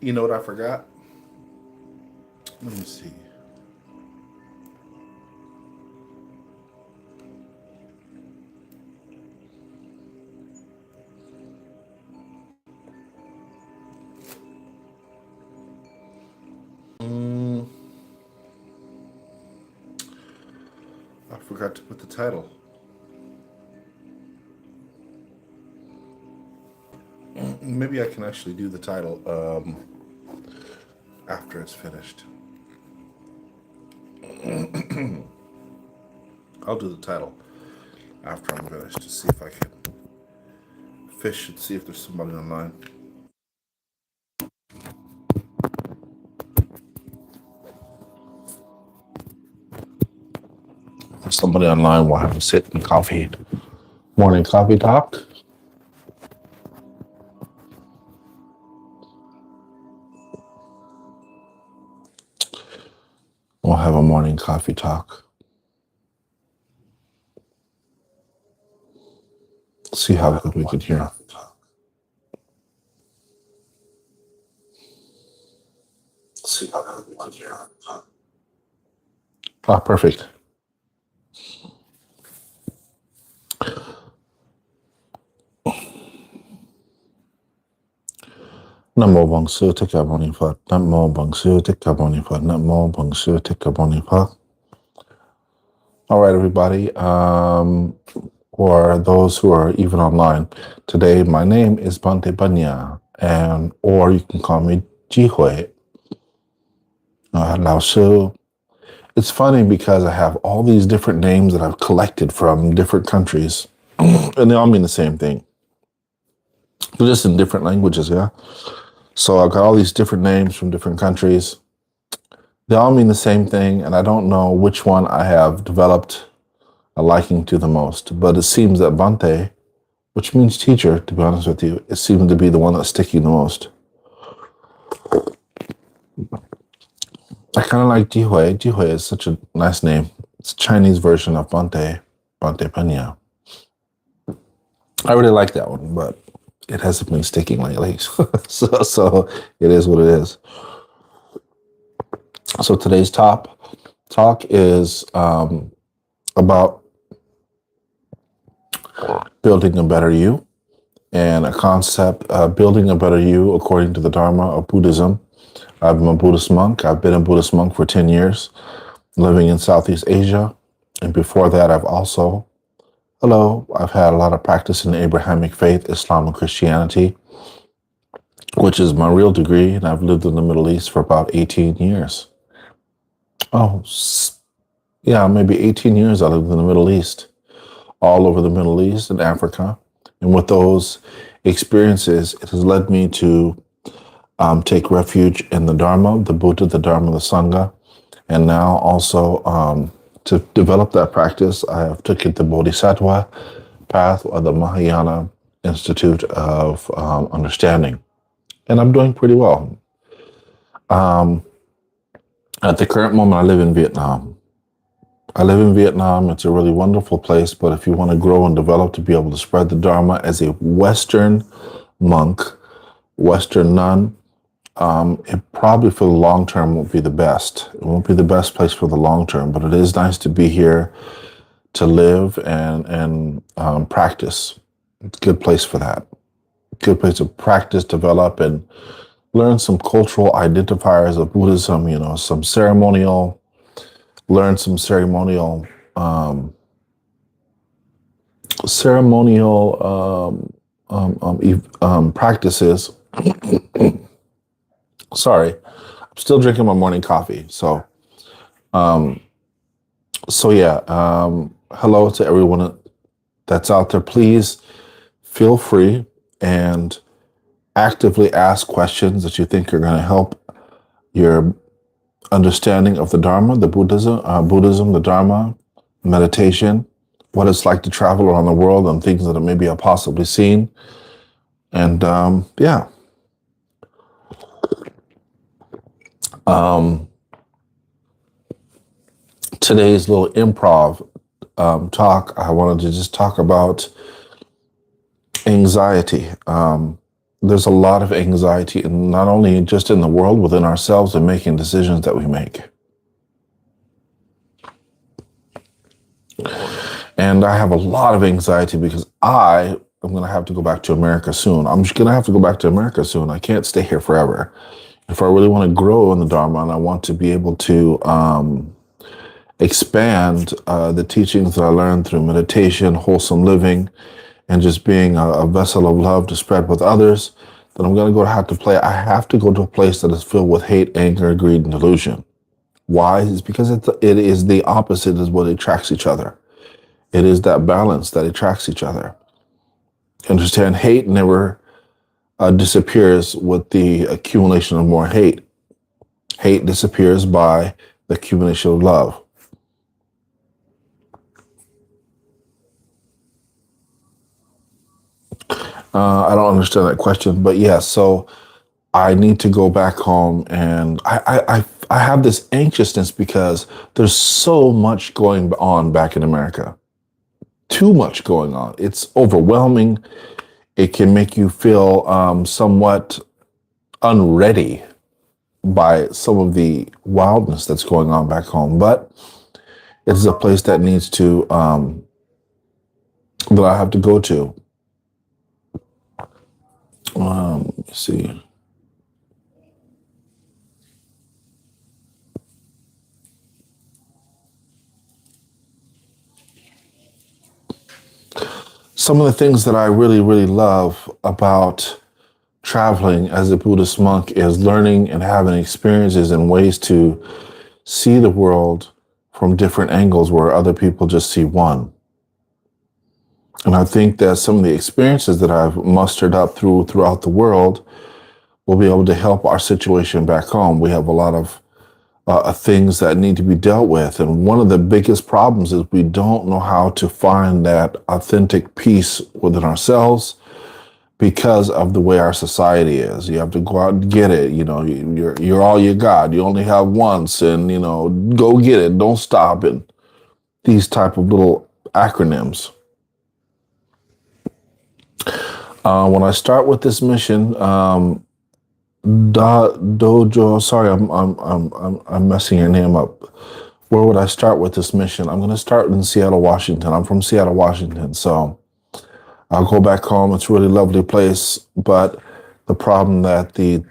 You know what I forgot? Let me see. Mm, I forgot to put the title. Maybe I can actually do the title after it's finished. I'll do the title after I'm finished to see if I can fish and see if there's somebody online. If there's somebody online, we'll have a sit and coffee. Morning coffee talk. We'll have a morning coffee talk. See how good we can hear. See how good we can hear. Ah, perfect. Namo Bangsu Tika Boni Fat. Namo Bangsu Tika Boni Fat. Namo Bangsu Tika Boni Fat. All right, everybody. For those who are even online today, my name is Bante Banya, and or you can call me Jihui Lao Su. It's funny because I have all these different names that I've collected from different countries, and they all mean the same thing. They're just in different languages, yeah. So I've got all these different names from different countries. They all mean the same thing, and I don't know which one I have developed a liking to the most. But it seems that Bante, which means teacher, to be honest with you, it seems to be the one that's sticking the most. I kind of like Jihui. Jihui is such a nice name. It's a Chinese version of Bante, Bante Pena. I really like that one, but it hasn't been sticking lately. so it is what it is. So today's talk is about building a better you, and a concept, building a better you according to the Dharma of Buddhism. I'm a Buddhist monk. I've been a Buddhist monk for 10 years, living in Southeast Asia. And before that, I've had a lot of practice in the Abrahamic faith, Islam and Christianity, which is my real degree. And I've lived in the Middle East for about 18 years. Oh, yeah, maybe 18 years I lived in the Middle East, all over the Middle East and Africa. And with those experiences, it has led me to take refuge in the Dharma, the Buddha, the Dharma, the Sangha. And now also to develop that practice, I have taken the Bodhisattva path of the Mahayana Institute of Understanding. And I'm doing pretty well. At the current moment, I live in Vietnam. It's a really wonderful place, but if you want to grow and develop to be able to spread the Dharma as a Western monk, Western nun, it probably for the long term won't be the best. It won't be the best place for the long term, but it is nice to be here to live and practice. It's a good place for that. Good place to practice, develop, and learn some cultural identifiers of Buddhism. Some ceremonial. Learn some ceremonial practices. Sorry, I'm still drinking my morning coffee. So yeah. Hello to everyone that's out there. Please feel free and actively ask questions that you think are going to help your understanding of the Dharma, the Buddhism, the Dharma, meditation, what it's like to travel around the world and things that maybe I've possibly seen. And yeah. Today's little improv talk, I wanted to just talk about anxiety. there's a lot of anxiety, and not only just in the world, within ourselves, and making decisions that we make. And I have a lot of anxiety because I am going to have to go back to America soon. I'm just going to have to go back to America soon. I can't stay here forever. If I really want to grow in the Dharma, and I want to be able to expand the teachings that I learned through meditation, wholesome living, and just being a vessel of love to spread with others, then I'm going to I have to go to a place that is filled with hate, anger, greed, and delusion. Why? It's because it is the opposite is what attracts each other. It is that balance that attracts each other. Understand, hate never disappears with the accumulation of more hate. Hate disappears by the accumulation of love. I don't understand that question, but yes. So I need to go back home, and I have this anxiousness because there's so much going on back in America. Too much going on. It's overwhelming. It can make you feel somewhat unready by some of the wildness that's going on back home. But it is a place that needs to that I have to go to. Let's see. Some of the things that I really, really love about traveling as a Buddhist monk is learning and having experiences and ways to see the world from different angles where other people just see one. And I think that some of the experiences that I've mustered up throughout the world will be able to help our situation back home. We have a lot of things that need to be dealt with. And one of the biggest problems is we don't know how to find that authentic peace within ourselves because of the way our society is. You have to go out and get it. You know, you're all you got. You only have once, and go get it. Don't stop. And these type of little acronyms. When I start with this mission, Dojo. Sorry, I'm messing your name up. Where would I start with this mission? I'm going to start in Seattle, Washington. I'm from Seattle, Washington, so I'll go back home. It's a really lovely place, but the problem that the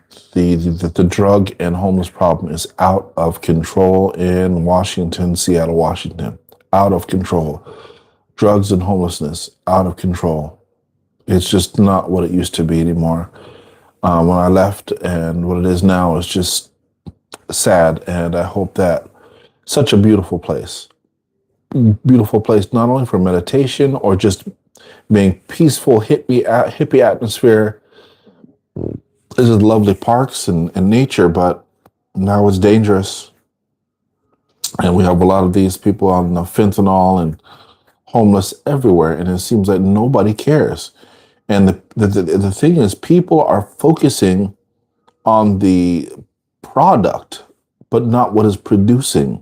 drug and homeless problem is out of control in Washington, Seattle, Washington. Out of control. Drugs and homelessness, out of control. It's just not what it used to be anymore. When I left, and what it is now is just sad. And I hope that such a beautiful place not only for meditation or just being peaceful, hippie atmosphere. This is lovely parks and nature, but now it's dangerous. And we have a lot of these people on the fentanyl and homeless everywhere, and it seems like nobody cares. And the thing is, people are focusing on the product, but not what is producing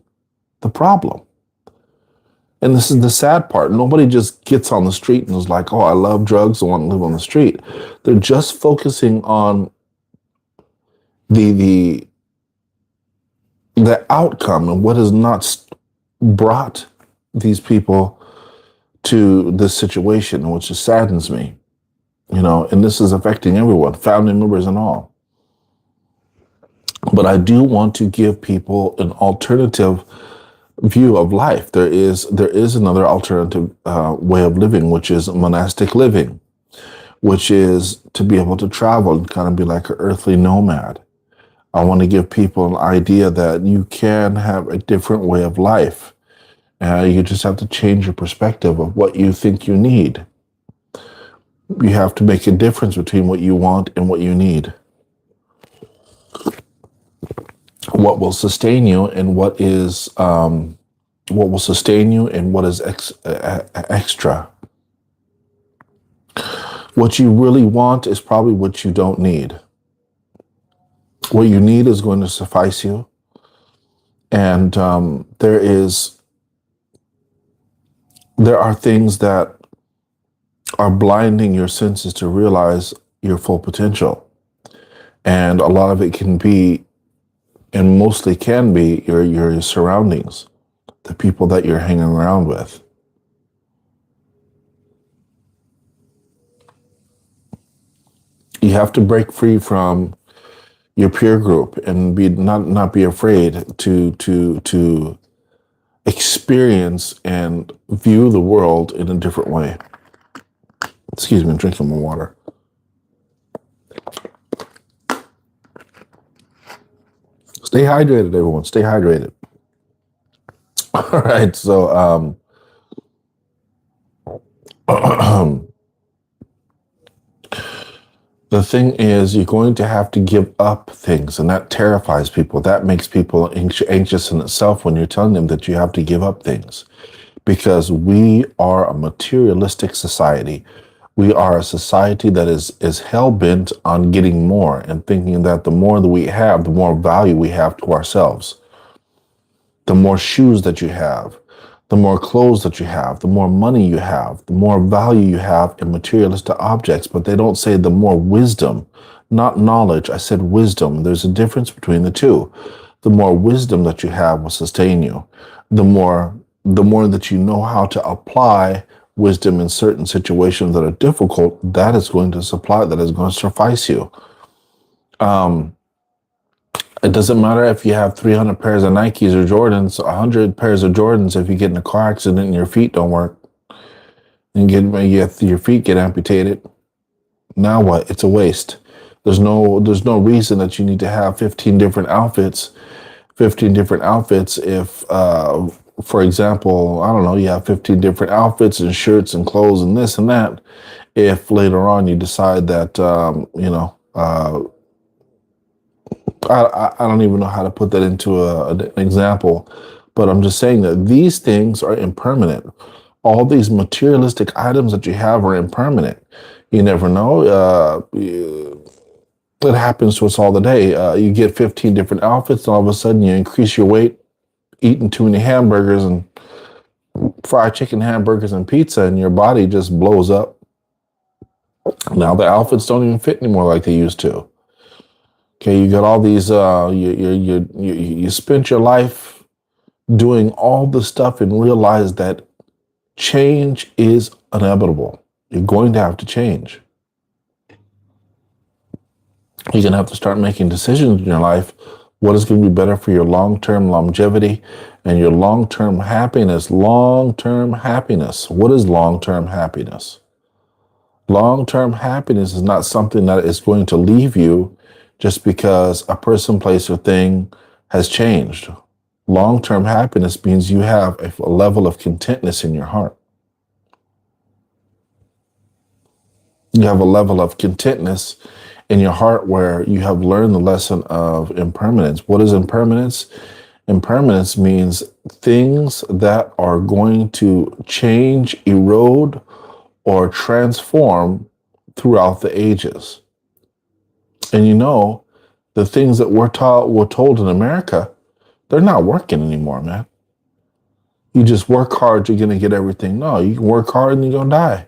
the problem. And this is the sad part. Nobody just gets on the street and is like, oh, I love drugs, I want to live on the street. They're just focusing on the outcome and what has not brought these people to this situation, which just saddens me. And this is affecting everyone, family members and all. But I do want to give people an alternative view of life. There is another alternative way of living, which is monastic living, which is to be able to travel and kind of be like an earthly nomad. I want to give people an idea that you can have a different way of life. You just have to change your perspective of what you think you need. You have to make a difference between what you want and what you need. What will sustain you and what is extra. What you really want is probably what you don't need. What you need is going to suffice you. And there are things that are blinding your senses to realize your full potential. And a lot of it can be, and mostly can be, your surroundings, the people that you're hanging around with. You have to break free from your peer group and be not be afraid to experience and view the world in a different way. Excuse me, I'm drinking my water. Stay hydrated, everyone. Stay hydrated. All right, so the thing is, you're going to have to give up things, and that terrifies people. That makes people anxious in itself when you're telling them that you have to give up things, because we are a materialistic society. We are a society that is hell-bent on getting more and thinking that the more that we have, the more value we have to ourselves. The more shoes that you have, the more clothes that you have, the more money you have, the more value you have in materialistic objects. But they don't say the more wisdom, not knowledge. I said wisdom. There's a difference between the two. The more wisdom that you have will sustain you. The more that you know how to apply wisdom in certain situations that are difficult, that is going to suffice you. It doesn't matter if you have 300 pairs of Nikes or Jordans, 100 pairs of Jordans. If you get in a car accident and your feet don't work, and your feet get amputated, now what? It's a waste. There's no reason that you need to have 15 different outfits. 15 different outfits if, for example, I don't know, you have 15 different outfits and shirts and clothes and this and that. If later on you decide that, I don't even know how to put that into an example, but I'm just saying that these things are impermanent. All these materialistic items that you have are impermanent. You never know. It happens to us all the day. You get 15 different outfits, and all of a sudden you increase your weight, eating too many hamburgers and fried chicken hamburgers and pizza, and your body just blows up. Now the outfits don't even fit anymore like they used to. Okay, you got all these. You spent your life doing all the stuff and realize that change is inevitable. You're going to have to change. You're going to have to start making decisions in your life. What is going to be better for your long-term longevity and your long-term happiness? Long-term happiness. What is long-term happiness? Long-term happiness is not something that is going to leave you just because a person, place, or thing has changed. Long-term happiness means you have a level of contentness in your heart. You have a level of contentness in your heart where you have learned the lesson of impermanence. What is impermanence? Impermanence means things that are going to change, erode, or transform throughout the ages. And you know, the things that we're told in America, they're not working anymore, man. You just work hard, you're going to get everything. No, you can work hard and you're going to die.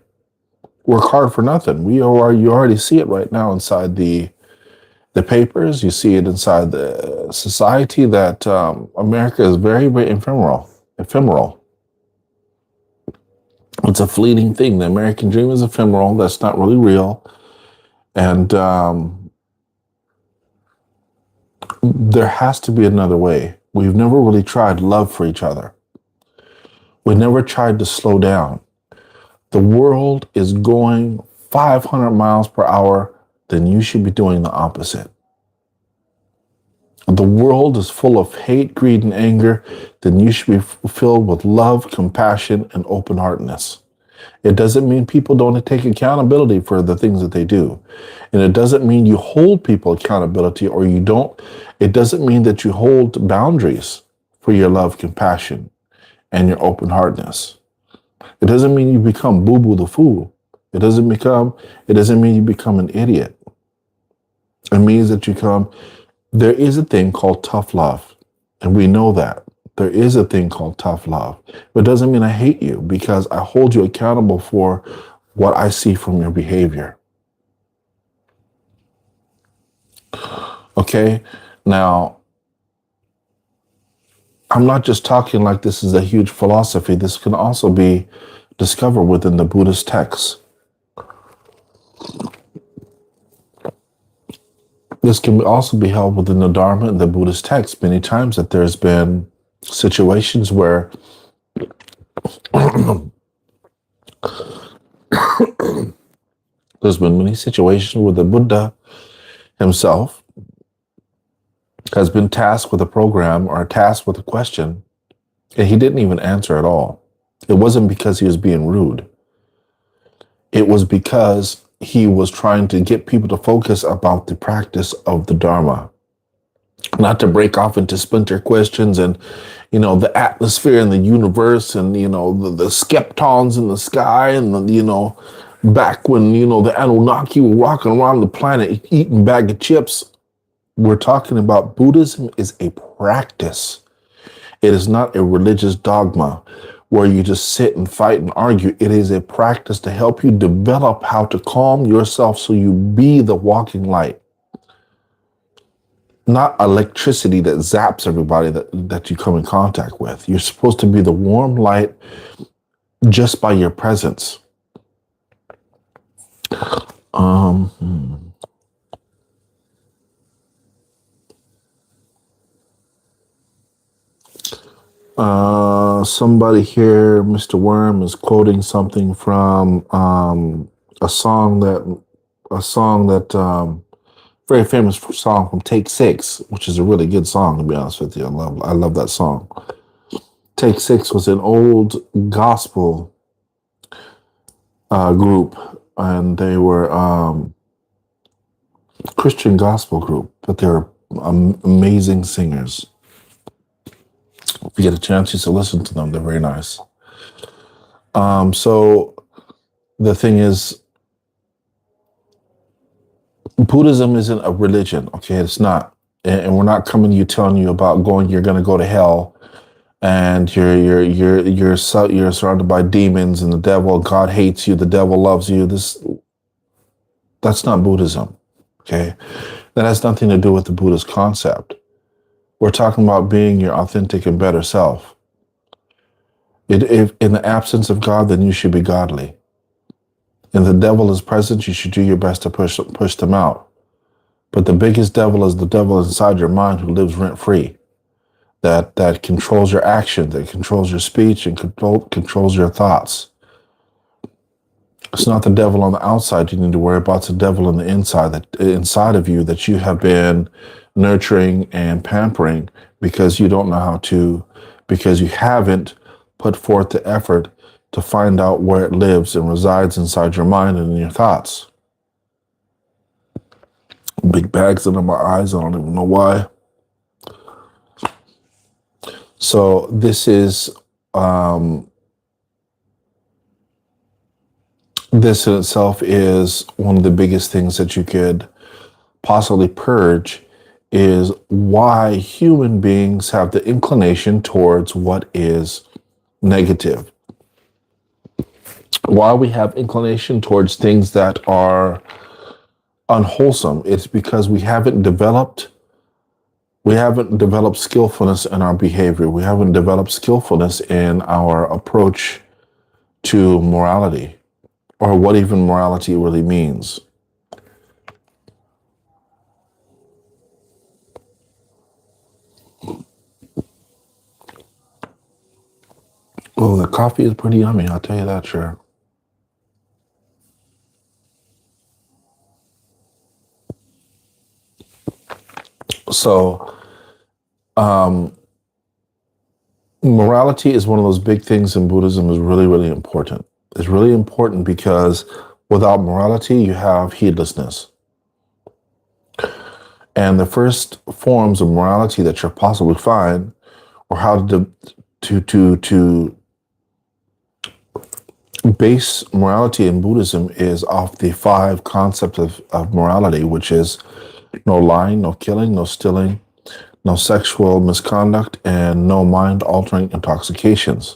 Work hard for nothing. You already see it right now inside the papers. You see it inside the society that America is very, very ephemeral. It's a fleeting thing. The American dream is ephemeral. That's not really real. And there has to be another way. We've never really tried love for each other. We never tried to slow down. The world is going 500 miles per hour, then you should be doing the opposite. The world is full of hate, greed, and anger, then you should be filled with love, compassion, and open-heartedness. It doesn't mean people don't take accountability for the things that they do. And it doesn't mean you hold people accountability or you don't. It doesn't mean that you hold boundaries for your love, compassion, and your open-heartedness. It doesn't mean you become boo-boo the fool. It doesn't mean you become an idiot. It means that there is a thing called tough love. And we know that. There is a thing called tough love. But it doesn't mean I hate you because I hold you accountable for what I see from your behavior. Okay. Now, I'm not just talking like this is a huge philosophy. This can also be discovered within the Buddhist texts. This can also be held within the Dharma and the Buddhist text many times that there's been situations where there's been many situations where the Buddha himself has been tasked with a program or tasked with a question, and he didn't even answer at all. It wasn't because he was being rude. It was because he was trying to get people to focus about the practice of the Dharma, not to break off into splinter questions and, the atmosphere in the universe and, the skeptons in the sky and, back when, the Anunnaki were walking around the planet eating bag of chips. We're talking about Buddhism is a practice. It is not a religious dogma where you just sit and fight and argue. It is a practice to help you develop how to calm yourself so you be the walking light. Not electricity that zaps everybody that you come in contact with. You're supposed to be the warm light just by your presence. Somebody here, Mr. Worm, is quoting something from a song that very famous song from Take Six, which is a really good song, to be honest with you. I love that song. Take Six was an old gospel group, and they were Christian gospel group, but they're amazing singers. If you get a chance, you should listen to them. They're very nice. So the thing is, Buddhism isn't a religion, okay? It's not. And we're not coming to you telling you about you're going to go to hell and you're surrounded by demons and the devil, God hates you, the devil loves you. That's not Buddhism, okay? That has nothing to do with the Buddhist concept. We're talking about being your authentic and better self. If in the absence of God, then you should be godly. If the devil is present, you should do your best to push them out. But the biggest devil is the devil inside your mind who lives rent-free, that controls your action, that controls your speech, and controls your thoughts. It's not the devil on the outside you need to worry about. It's the devil on the inside of you that you have been nurturing and pampering because you don't know how to, because you haven't put forth the effort to find out where it lives and resides inside your mind and in your thoughts. Big bags under my eyes. I don't even know why. So this in itself is one of the biggest things that you could possibly purge, is why human beings have the inclination towards what is negative. Why we have inclination towards things that are unwholesome. It's because we haven't developed skillfulness in our behavior. We haven't developed skillfulness in our approach to morality, or what even morality really means. Oh, the coffee is pretty yummy, I'll tell you that, sure. So, morality is one of those big things in Buddhism is really, really important. It's really important because without morality, you have heedlessness. And the first forms of morality that you'll possibly find, or how to base morality in Buddhism, is off the 5 concepts of morality, which is no lying, no killing, no stealing, no sexual misconduct, and no mind-altering intoxications.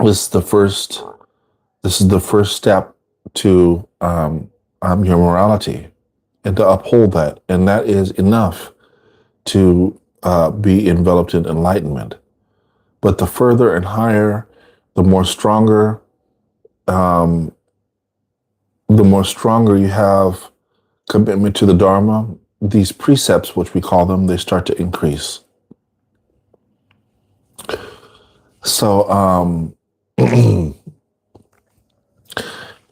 This is the first step to your morality. and to uphold that. And that is enough to be enveloped in enlightenment. But the further and higher, the more stronger, um, the more stronger you have commitment to the Dharma, these precepts, which we call them, they start to increase. So,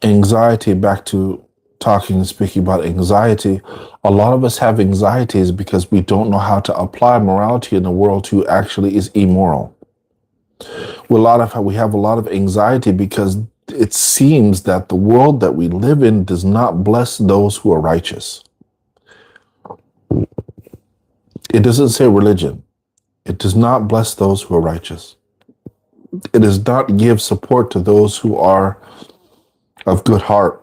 anxiety, back to talking and speaking about anxiety, a lot of us have anxieties because we don't know how to apply morality in a world who actually is immoral. We have a lot of anxiety because it seems that the world that we live in does not bless those who are righteous. It doesn't say religion. It does not bless those who are righteous. It does not give support to those who are of good heart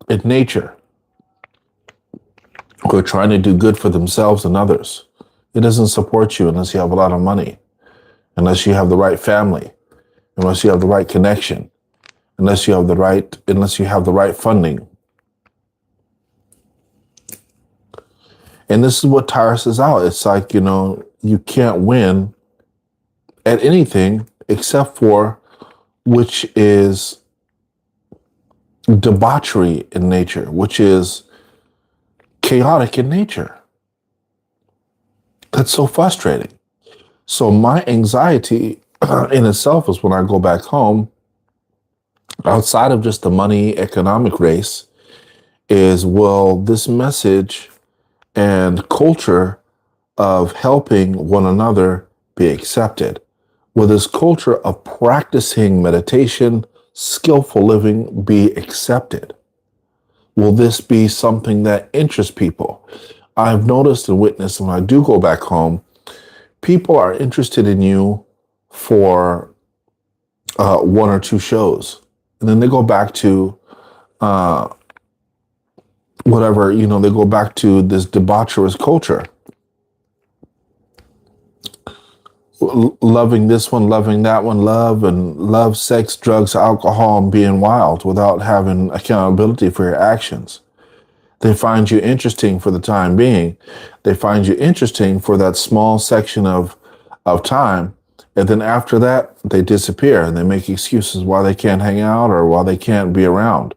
in nature, who are trying to do good for themselves and others. It doesn't support you unless you have a lot of money, unless you have the right family, unless you have the right connection, unless you have the right funding. And this is what tires us out. It's like, you can't win at anything except for which is debauchery in nature, which is chaotic in nature. That's so frustrating. So my anxiety in itself is when I go back home, outside of just the money economic race, is, will this message and culture of helping one another be accepted? Will this culture of practicing meditation, skillful living be accepted? Will this be something that interests people? I've noticed and witnessed when I do go back home, people are interested in you for one or two shows. And then they go back to whatever, they go back to this debaucherous culture. Loving this one, loving that one, love, sex, drugs, alcohol, and being wild without having accountability for your actions. They find you interesting for the time being. They find you interesting for that small section of time. And then after that, they disappear and they make excuses why they can't hang out or why they can't be around.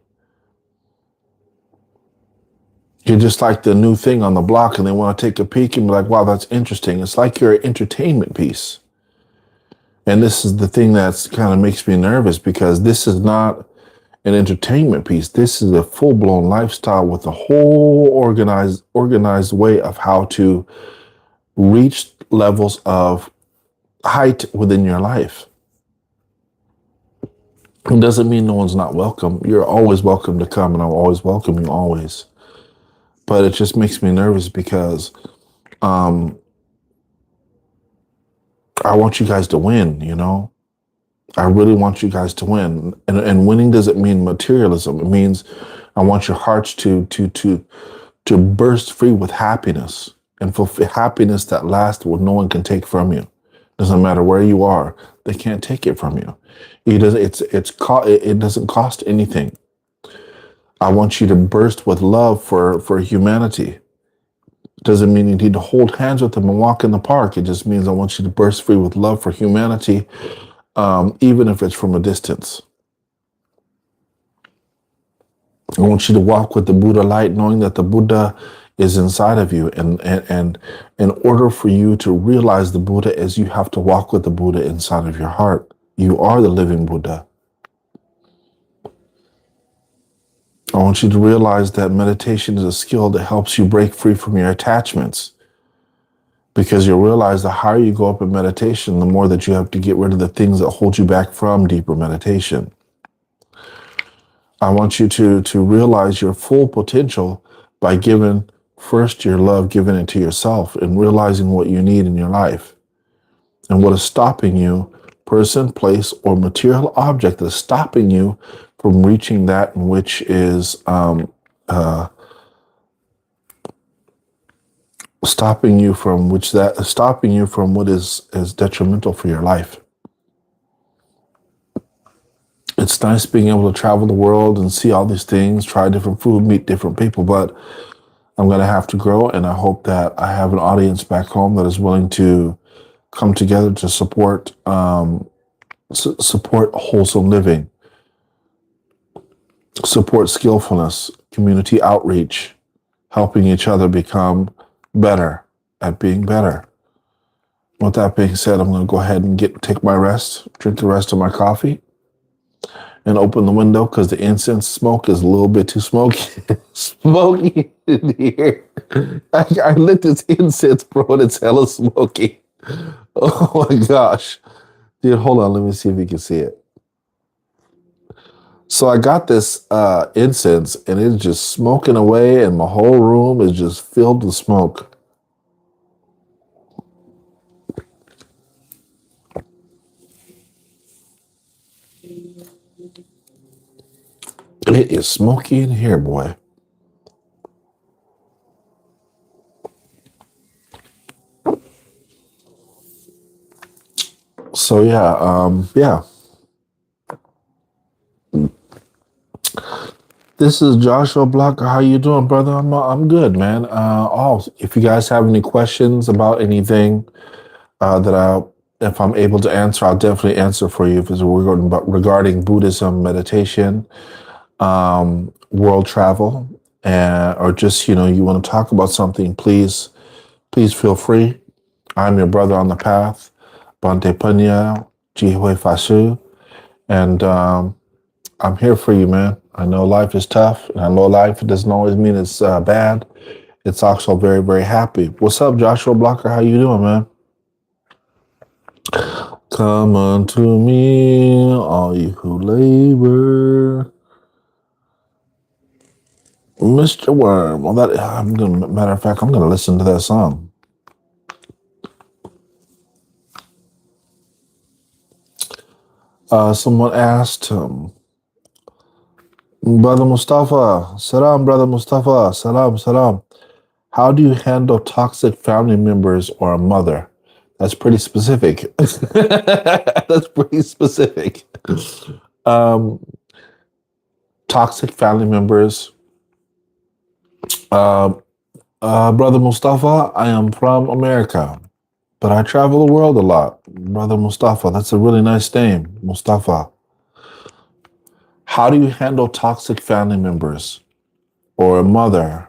You're just like the new thing on the block and they want to take a peek and be like, wow, that's interesting. It's like you're an entertainment piece. And this is the thing that's kind of makes me nervous, because this is not an entertainment piece. This is a full-blown lifestyle with a whole organized way of how to reach levels of height within your life. It doesn't mean no one's not welcome. You're always welcome to come, and I'll always welcome you always. But it just makes me nervous because I want you guys to win, I really want you guys to win. And winning doesn't mean materialism. It means I want your hearts to burst free with happiness, and for happiness that lasts, what no one can take from you. Doesn't matter where you are, they can't take it from you. It doesn't cost anything. I want you to burst with love for humanity. Doesn't mean you need to hold hands with them and walk in the park. It just means I want you to burst free with love for humanity, even if it's from a distance. I want you to walk with the Buddha light, knowing that the Buddha is inside of you. And in order for you to realize the Buddha, is you have to walk with the Buddha inside of your heart. You are the living Buddha. I want you to realize that meditation is a skill that helps you break free from your attachments. Because you'll realize the higher you go up in meditation, the more that you have to get rid of the things that hold you back from deeper meditation. I want you to realize your full potential by giving first your love, giving it to yourself, and realizing what you need in your life. And what is stopping you, person, place, or material object, that is stopping you from reaching that which is stopping you from what is detrimental for your life. It's nice being able to travel the world and see all these things, try different food, meet different people, but I'm going to have to grow, and I hope that I have an audience back home that is willing to come together to support wholesome living, support skillfulness, community outreach, helping each other become better at being better. With that being said, I'm going to go ahead and take my rest, drink the rest of my coffee, and open the window because the incense smoke is a little bit too smoky. Smoky in here. I lit this incense, bro, and it's hella smoky. Oh my gosh. Dude, hold on. Let me see if you can see it. So I got this incense, and it's just smoking away, and my whole room is just filled with smoke. It is smoky in here, boy. So yeah. This is Joshua Blocker. How you doing, brother? I'm good, man. If you guys have any questions about anything if I'm able to answer, I'll definitely answer for you. If it's regarding Buddhism, meditation, world travel, or just you want to talk about something, please feel free. I'm your brother on the path, Bante Punya, Jihwe Fasu, and I'm here for you, man. I know life is tough, and I know life doesn't always mean it's bad. It's also very, very happy. What's up, Joshua Blocker? How you doing, man? Come unto me, all you who labor. Mr. Worm. Well, matter of fact, I'm gonna listen to that song. Someone asked Brother Mustafa, salam, Brother Mustafa, salam. How do you handle toxic family members or a mother? That's pretty specific. That's pretty specific. Toxic family members. Brother Mustafa, I am from America, but I travel the world a lot. Brother Mustafa, that's a really nice name, Mustafa. How do you handle toxic family members or a mother?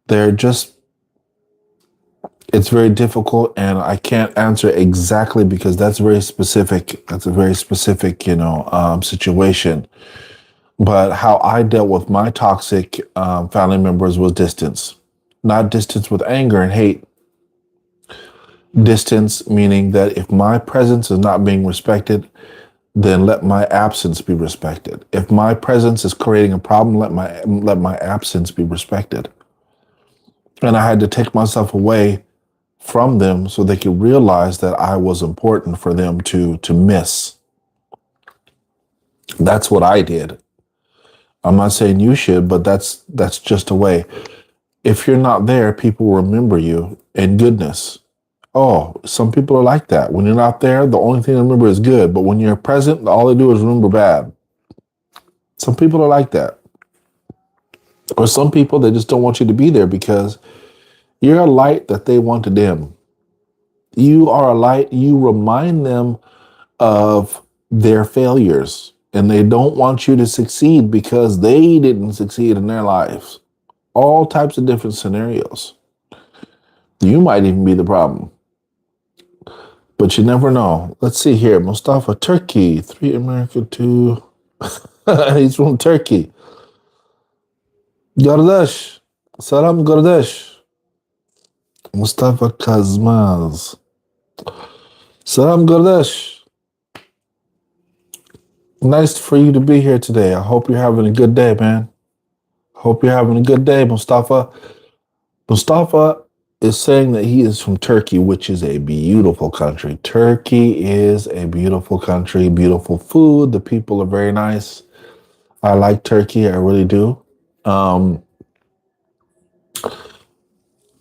It's very difficult, and I can't answer exactly because that's very specific. That's a very specific, situation. But how I dealt with my toxic family members was distance. Not distance with anger and hate. Distance meaning that if my presence is not being respected, then let my absence be respected. If my presence is creating a problem, let my absence be respected. And I had to take myself away from them so they could realize that I was important for them to miss. That's what I did. I'm not saying you should, but that's just a way. If you're not there, people remember you in goodness. Oh, some people are like that. When you're not there, the only thing they remember is good. But when you're present, all they do is remember bad. Some people are like that. Or some people, they just don't want you to be there because you're a light that they want to dim. You are a light. You remind them of their failures, and they don't want you to succeed because they didn't succeed in their lives. All types of different scenarios. You might even be the problem. But you never know. Let's see here. Mustafa, Turkey. 3 America, 2. He's from Turkey. Gardash. Salam Gardash. Mustafa Kazmaz. Salam Gardash. Nice for you to be here today. I hope you're having a good day, man. Hope you're having a good day, Mustafa. Mustafa is saying that he is from Turkey, which is a beautiful country. Turkey is a beautiful country, beautiful food. The people are very nice. I like Turkey. I really do.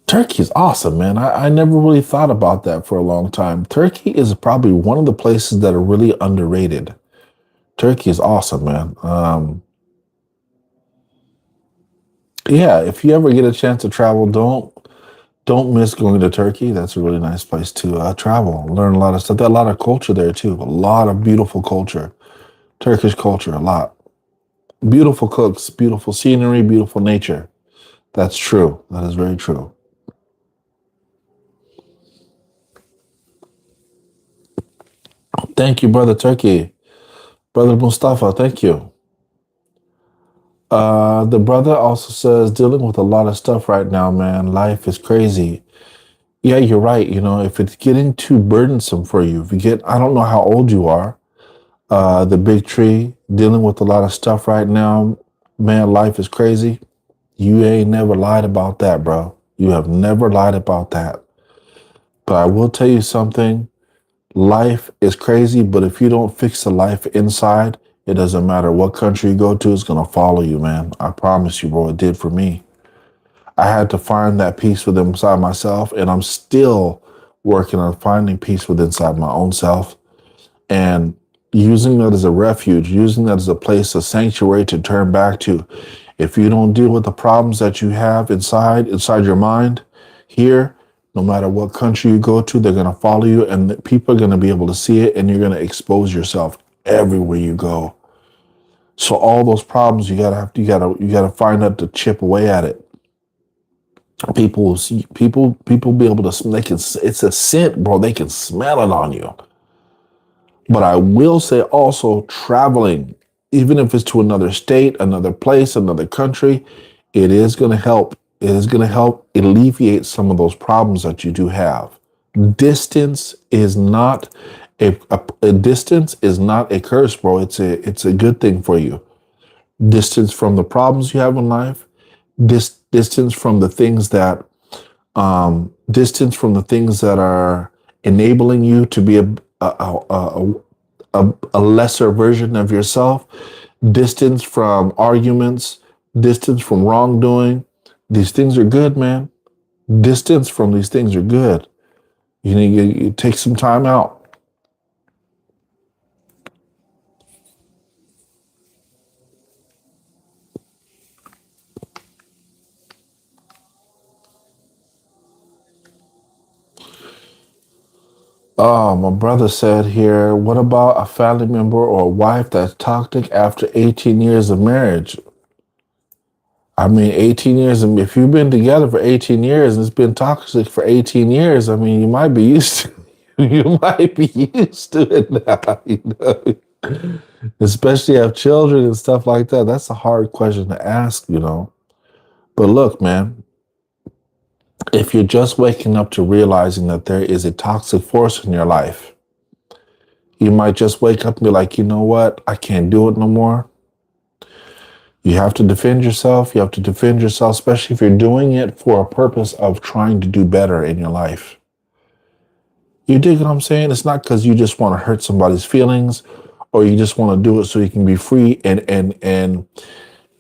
Turkey is awesome, man. I never really thought about that for a long time. Turkey is probably one of the places that are really underrated. Turkey is awesome, man. Yeah, if you ever get a chance to travel, don't miss going to Turkey. That's a really nice place to travel. Learn a lot of stuff. There's a lot of culture there too. A lot of beautiful culture. Turkish culture, a lot. Beautiful cooks, beautiful scenery, beautiful nature. That's true. That is very true. Thank you, brother Turkey. Brother Mustafa, thank you. The brother also says dealing with a lot of stuff right now, man. Life is crazy. Yeah, you're right. You know, if it's getting too burdensome for you, if you get, I don't know how old you are, the big tree, dealing with a lot of stuff right now, man, life is crazy. You ain't never lied about that, bro. You have never lied about that. But I will tell you something. Life is crazy, but if you don't fix the life inside, it doesn't matter what country you go to, it's going to follow you, man. I promise you, bro. It did for me. I had to find that peace within inside myself, and I'm still working on finding peace within inside my own self and using that as a refuge, using that as a place, a sanctuary to turn back to. If you don't deal with the problems that you have inside your mind here, no matter what country you go to, they're going to follow you and people are going to be able to see it and you're going to expose yourself everywhere you go. So all those problems you gotta find out to chip away at it. People will see people be able to they can it's a scent, bro. They can smell it on you. But I will say also traveling, even if it's to another state, another place, another country, it is going to help. It is going to help alleviate some of those problems that you do have. Distance is not a distance is not a curse, bro. It's a good thing for you. Distance from the problems you have in life, distance from the things that distance from the things that are enabling you to be a lesser version of yourself, distance from arguments, distance from wrongdoing. These things are good, man. Distance from these things are good. You need you take some time out. Oh, my brother said here, what about a family member or a wife that's toxic after 18 years of marriage? I mean, 18 years, and if you've been together for 18 years and it's been toxic for 18 years, I mean, you might be used to you might be used to it now, you know. Especially have children and stuff like that. That's a hard question to ask, you know. But look, man, if you're just waking up to realizing that there is a toxic force in your life, you might just wake up and be like, you know what? I can't do it no more. You have to defend yourself. You have to defend yourself, especially if you're doing it for a purpose of trying to do better in your life. You dig what I'm saying? It's not because you just want to hurt somebody's feelings or you just want to do it so you can be free and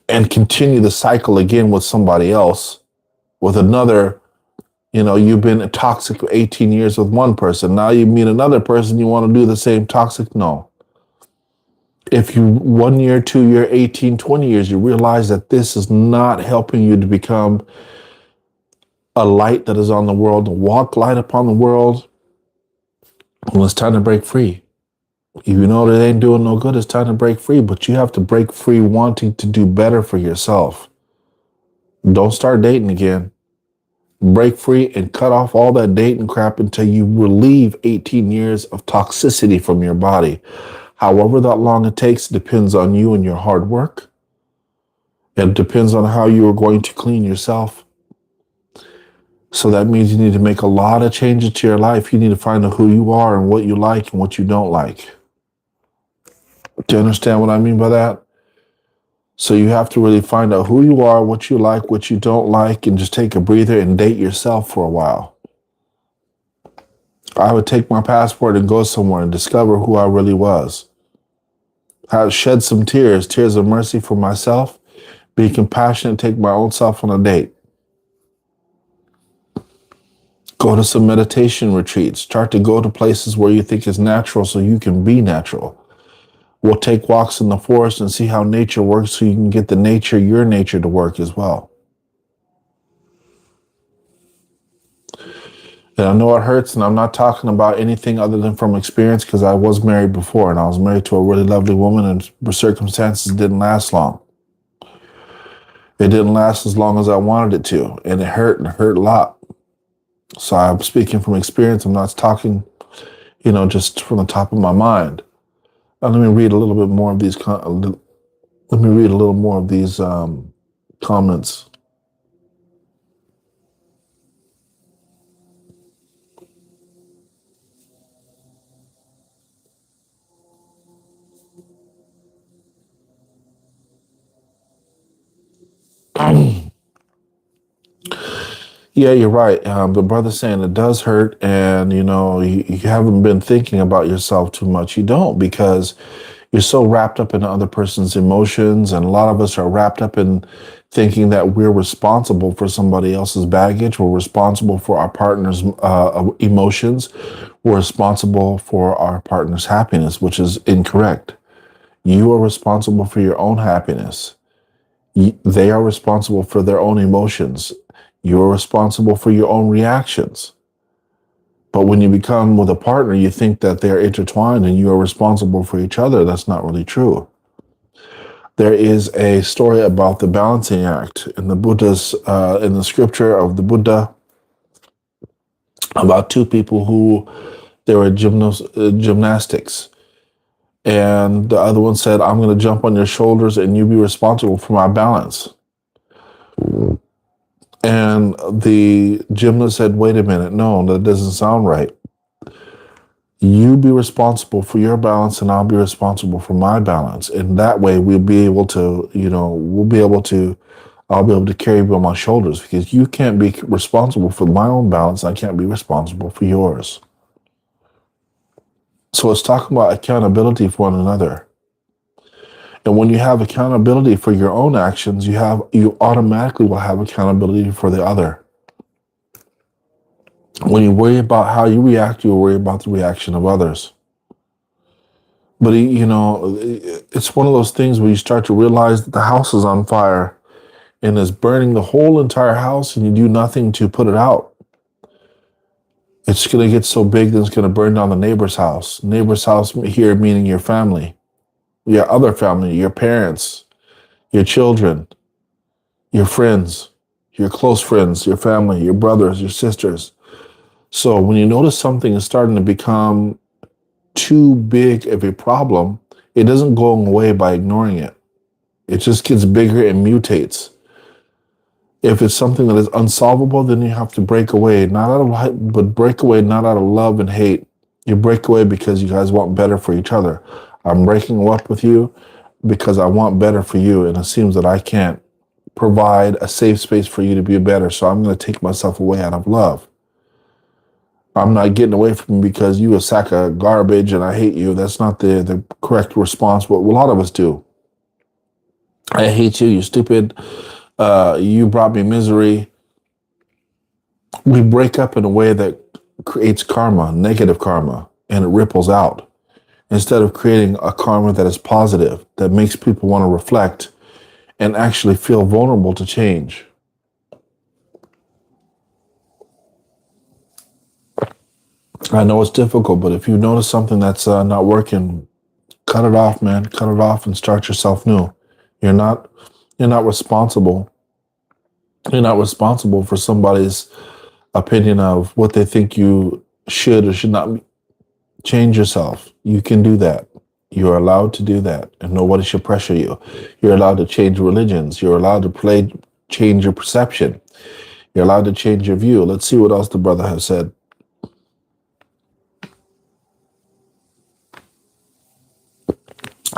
continue the cycle again with somebody else, with another. You know, you've been toxic for 18 years with one person. Now you meet another person, you want to do the same toxic. No. If you 1 year, 2 year, 18, 20 years, you realize that this is not helping you to become a light that is on the world, to walk light upon the world, well, it's time to break free. You know that ain't doing no good, it's time to break free, but you have to break free wanting to do better for yourself. Don't start dating again. Break free and cut off all that dating crap until you relieve 18 years of toxicity from your body. However that long it takes depends on you and your hard work. It depends on how you are going to clean yourself. So that means you need to make a lot of changes to your life. You need to find out who you are and what you like and what you don't like. Do you understand what I mean by that? So you have to really find out who you are, what you like, what you don't like, and just take a breather and date yourself for a while. I would take my passport and go somewhere and discover who I really was. I shed some tears, tears of mercy for myself, be compassionate, take my own self on a date. Go to some meditation retreats. Start to go to places where you think is natural so you can be natural. We'll take walks in the forest and see how nature works so you can get your nature to work as well. And I know it hurts, and I'm not talking about anything other than from experience because I was married before, and I was married to a really lovely woman, and the circumstances didn't last long. It didn't last as long as I wanted it to, and it hurt a lot. So I'm speaking from experience. I'm not talking, just from the top of my mind. Let me read a little bit more of these. Let me read a little more of these comments. Yeah, you're right. The brother's saying it does hurt, and you haven't been thinking about yourself too much. You don't because you're so wrapped up in the other person's emotions, and a lot of us are wrapped up in thinking that we're responsible for somebody else's baggage. We're responsible for our partner's emotions. We're responsible for our partner's happiness, which is incorrect. You are responsible for your own happiness. They are responsible for their own emotions. You're responsible for your own reactions. But when you become with a partner, you think that they're intertwined and you are responsible for each other. That's not really true. There is a story about the balancing act in in the scripture of the Buddha, about two people who they were gymnastics. And the other one said, I'm going to jump on your shoulders and you be responsible for my balance. And the gymnast said, wait a minute, no, that doesn't sound right. You be responsible for your balance and I'll be responsible for my balance. And that way we'll be able to, I'll be able to carry you on my shoulders because you can't be responsible for my own balance. I can't be responsible for yours. So it's talking about accountability for one another. And when you have accountability for your own actions, you automatically will have accountability for the other. When you worry about how you react, you'll worry about the reaction of others. But, it's one of those things where you start to realize that the house is on fire and is burning the whole entire house and you do nothing to put it out. It's going to get so big that it's going to burn down the neighbor's house. Neighbor's house here meaning your family, your other family, your parents, your children, your friends, your close friends, your family, your brothers, your sisters. So when you notice something is starting to become too big of a problem, it doesn't go away by ignoring it. It just gets bigger and mutates. If it's something that is unsolvable, then you have to break away, break away not out of love and hate. You break away because you guys want better for each other. I'm breaking up with you because I want better for you, and it seems that I can't provide a safe space for you to be better, so I'm going to take myself away out of love. I'm not getting away from you because you a sack of garbage and I hate you. That's not the correct response, but a lot of us do. I hate you, you stupid. You brought me misery. We break up in a way that creates karma, negative karma, and it ripples out. Instead of creating a karma that is positive, that makes people want to reflect and actually feel vulnerable to change. I know it's difficult, but if you notice something that's not working, cut it off, man. Cut it off and start yourself new. You're not responsible. You're not responsible for somebody's opinion of what they think you should or should not change yourself. You can do that. You're allowed to do that, and nobody should pressure you. You're allowed to change religions. You're allowed to change your perception. You're allowed to change your view. Let's see what else the brother has said.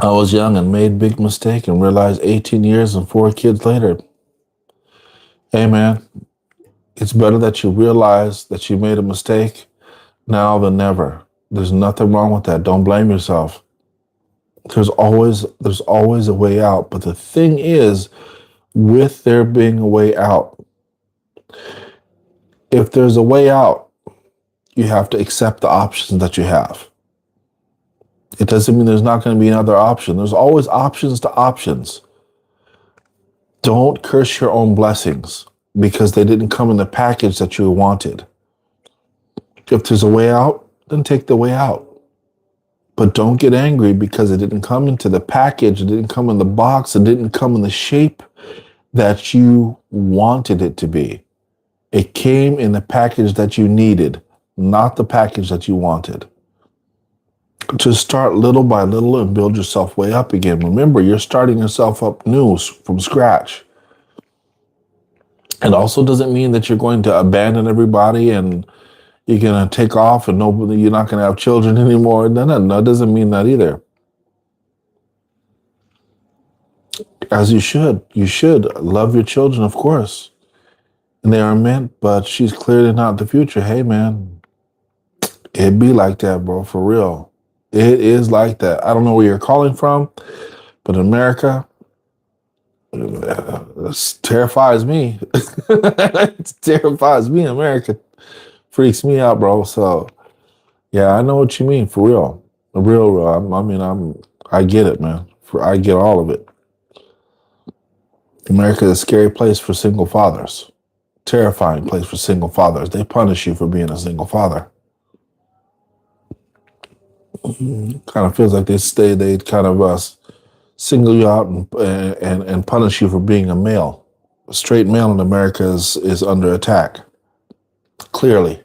I was young and made big mistake and realized 18 years and 4 kids later. Hey man, it's better that you realize that you made a mistake now than never. There's nothing wrong with that. Don't blame yourself. There's always a way out. But the thing is, with there being a way out, if there's a way out, you have to accept the options that you have. It doesn't mean there's not going to be another option. There's always options to options. Don't curse your own blessings because they didn't come in the package that you wanted. If there's a way out, then take the way out. But don't get angry because it didn't come into the package, it didn't come in the box, it didn't come in the shape that you wanted it to be. It came in the package that you needed, not the package that you wanted. Just start little by little and build yourself way up again. Remember, you're starting yourself up new from scratch. It also doesn't mean that you're going to abandon everybody and you're going to take off and you're not going to have children anymore. No, it doesn't mean that either. As you should. You should love your children, of course. And they are meant, but she's clearly not the future. Hey, man, it be like that, bro, for real. It is like that. I don't know where you're calling from, but in America, it terrifies me. It terrifies me. America freaks me out, bro. So, yeah, I know what you mean, for real. Real. I get it, man. I get all of it. America is a scary place for single fathers. Terrifying place for single fathers. They punish you for being a single father. Kind of feels like they kind of single you out and punish you for being a male. A straight male in America is under attack. Clearly.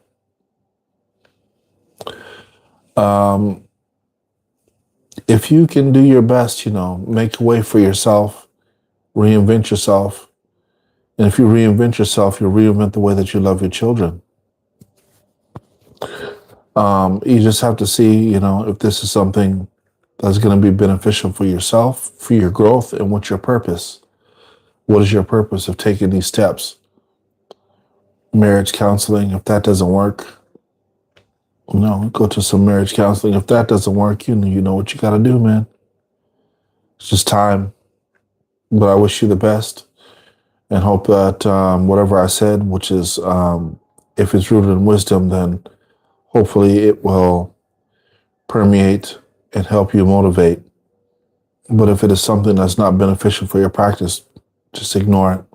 If you can do your best, make a way for yourself, reinvent yourself. And if you reinvent yourself, you'll reinvent the way that you love your children. You just have to see, if this is something that's going to be beneficial for yourself, for your growth, and what's your purpose. What is your purpose of taking these steps? Marriage counseling, if that doesn't work, go to some marriage counseling. If that doesn't work, you know what you got to do, man. It's just time. But I wish you the best and hope that whatever I said, which is if it's rooted in wisdom, then hopefully it will permeate and help you motivate. But if it is something that's not beneficial for your practice, just ignore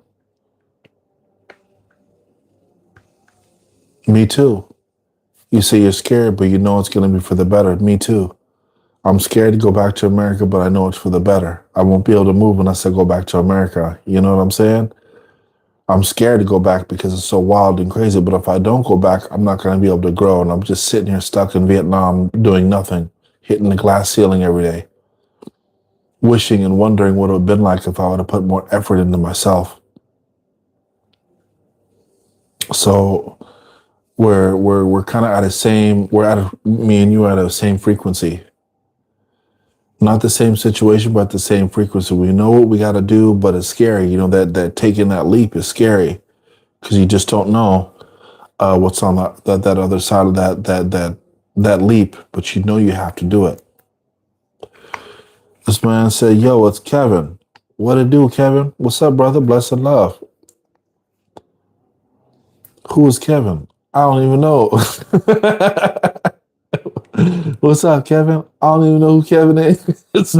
it. Me too. You say you're scared, but you know it's going to be for the better. Me too. I'm scared to go back to America, but I know it's for the better. I won't be able to move unless I go back to America. You know what I'm saying? I'm scared to go back because it's so wild and crazy. But if I don't go back, I'm not going to be able to grow. And I'm just sitting here stuck in Vietnam doing nothing, hitting the glass ceiling every day, wishing and wondering what it would have been like if I would have put more effort into myself. So we're kind of me and you are at the same frequency. Not the same situation, but the same frequency. We know what we got to do, but it's scary. That taking that leap is scary because you just don't know what's on that other side of that leap. But you have to do it. This man said, "Yo, it's Kevin. What it do, Kevin? What's up, brother? Bless and love." Who is Kevin? I don't even know. What's up, Kevin? I don't even know who Kevin is.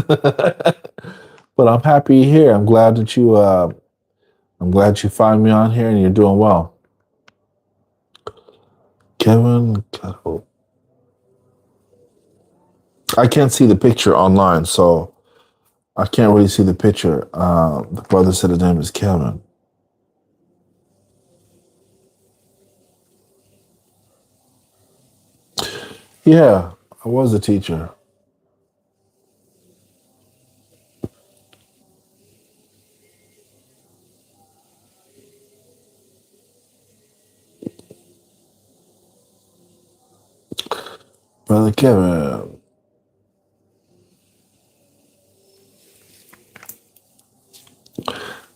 But I'm happy you're here. I'm glad that you find me on here and you're doing well. Kevin, I can't see the picture online, so I can't really see the picture. The brother said his name is Kevin. Yeah, I was a teacher. Brother Kevin.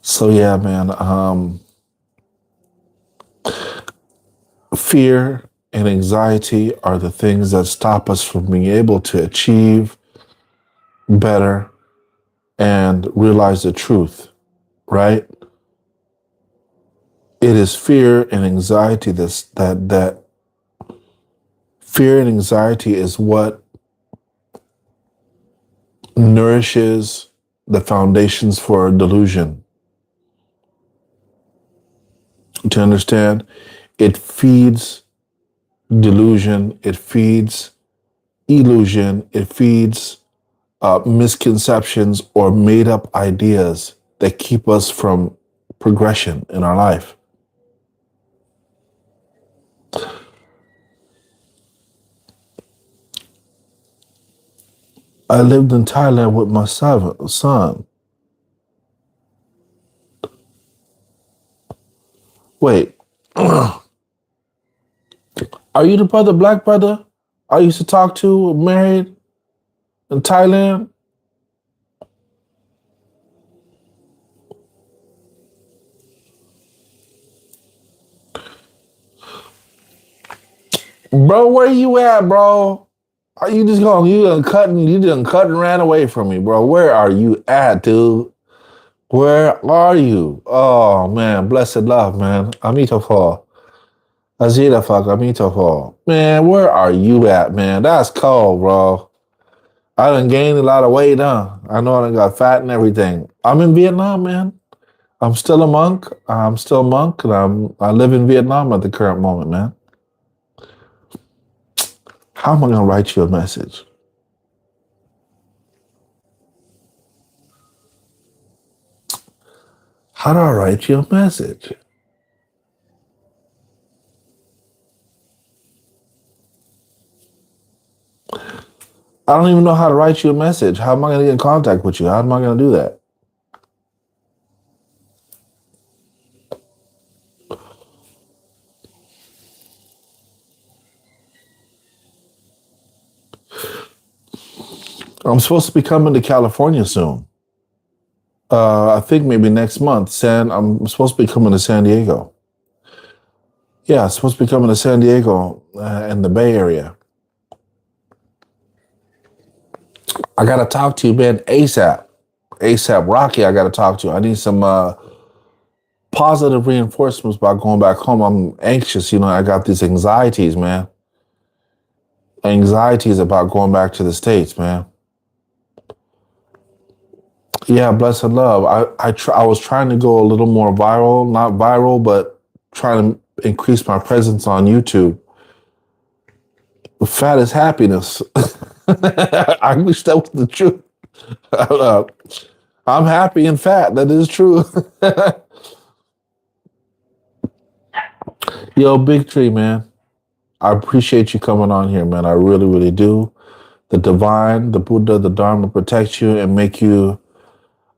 So yeah, man, fear and anxiety are the things that stop us from being able to achieve better and realize the truth, right? It is fear and anxiety that fear and anxiety is what nourishes the foundations for delusion. To understand, it feeds delusion. It feeds illusion. It feeds misconceptions or made up ideas that keep us from progression in our life. I lived in Thailand with my son. Wait, are you the brother, black brother I used to talk to, married in Thailand? Bro, where you at, bro? Are you just going, you done cut and ran away from me, bro. Where are you at, dude? Where are you? Oh, man, blessed love, man. Amitofo. Azita fuck, Amitofo. Man, where are you at, man? That's cold, bro. I done gained a lot of weight, huh? I know I done got fat and everything. I'm in Vietnam, man. I'm still a monk. I'm still a monk, and I live in Vietnam at the current moment, man. How am I gonna write you a message? How do I write you a message? I don't even know how to write you a message. How am I gonna get in contact with you? How am I gonna do that? I'm supposed to be coming to California soon. I think maybe next month. I'm supposed to be coming to San Diego. Yeah, I'm supposed to be coming to San Diego in the Bay Area. I gotta talk to you, man, ASAP. ASAP Rocky, I gotta talk to you. I need some positive reinforcements about going back home. I'm anxious, I got these anxieties, man. Anxieties about going back to the States, man. Yeah, blessed love. I was trying to go a little more viral, not viral, but trying to increase my presence on YouTube. Fat is happiness. I wish that was the truth. I'm happy and fat. That is true. Yo, Big Tree, man. I appreciate you coming on here, man. I really, really do. The divine, the Buddha, the Dharma protect you and make you